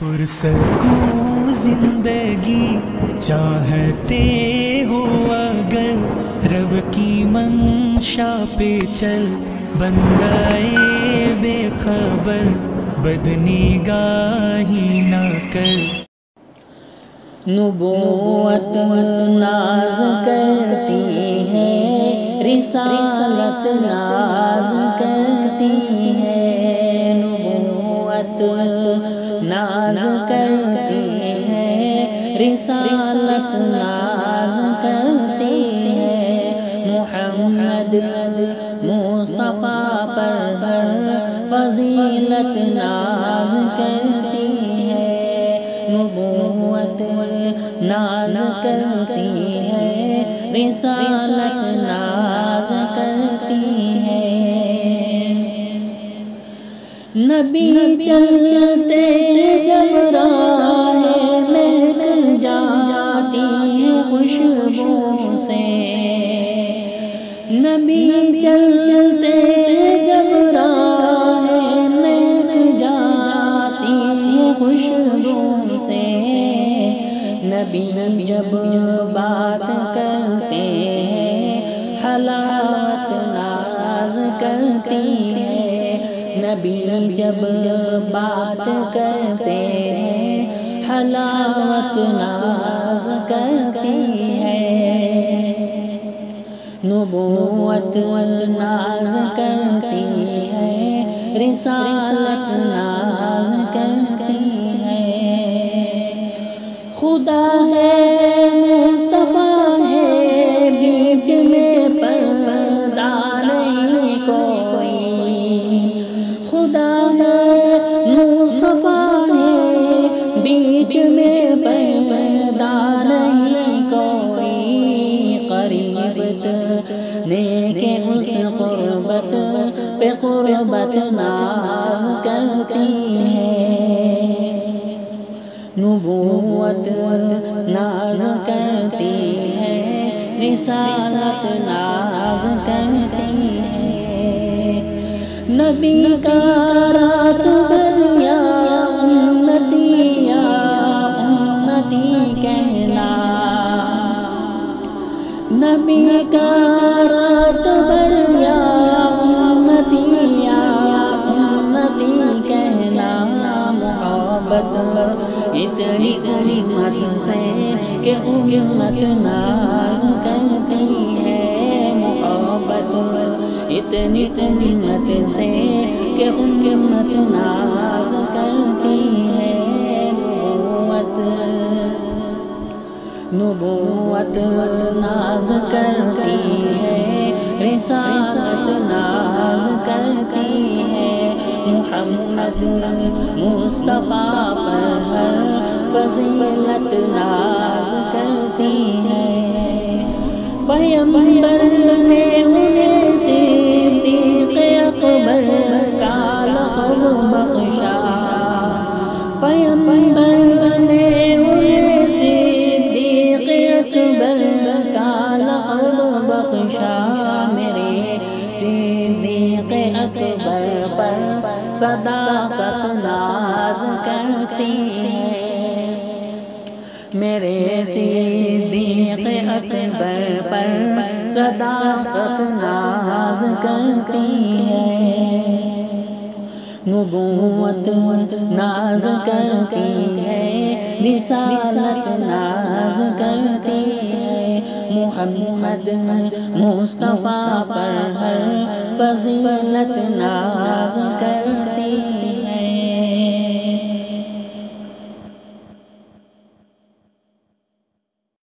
پرسکون زندگی چاہتے ہو اگر رب کی منشا پہ چل، بندائے بے خبر بدنگاہی نہ کر۔ نبوت ناز کرتی ہے، رسالت ناز کرتی ہے، نبوت ناز کرتی ہے، رسالت ناز کرتی ہے، محمد مصطفیٰ پر ہر فضیلت ناز کرتی ہے، نبوت ناز کرتی ہے، رسالت ناز کرتی ہے۔ نبی چلتے جب راہ مہک جاتی ہے خوشبو سے، نبی چلتے جب راہ مہک جاتی ہے خوشبو سے، نبی جب بات کرتے ہیں حلاوت ناز کرتی ہے، نبی جب بات کرتے ہیں حلاوت ناز کرتی ہے، نبوت ناز کرتی ہے، رسالت ناز کرتی ہے۔ خدا ہے مصطفیٰ ہے بیچ میں پردہ نہیں کوئی، خدا ہے مصطفیٰ ہے بیچ میں پردہ نہیں کوئی، قریب نے کہ اس قربت پہ قربت ناز کرتی ہے، نبوت ناز کرتی ہے، رسالت ناز کرتی ہے، نبی کا رات بھر یا امتی کہنا، نبی کا رات بھر یا امتی کہنا، محبت اتنی امت سے کہ امت ناز کرتی ہے، محبت اتنی امت سے کہ امت ناز کرتی ہے، نبوت ناز کرتی ہے، رسالت ناز کرتی ہے، محمد مصطفیٰ پر ہر فضیلت ناز کرتی ہے، پیغمبر نے انہیں صدیق اکبر کا لقب بخشا، پیغمبر نے انہیں صدیق اکبر کا لقب بخشا، میرے صدیق اکبر پر صداقت ناز کرتی ہے، میرے صدیق اکبر پر صداقت ناز کرتی ہے، نبوت ناز کرتی ہے، رسالت ناز کرتی ہے، محمد مصطفیٰ پر ہر فضیلت ناز کرتی ہے۔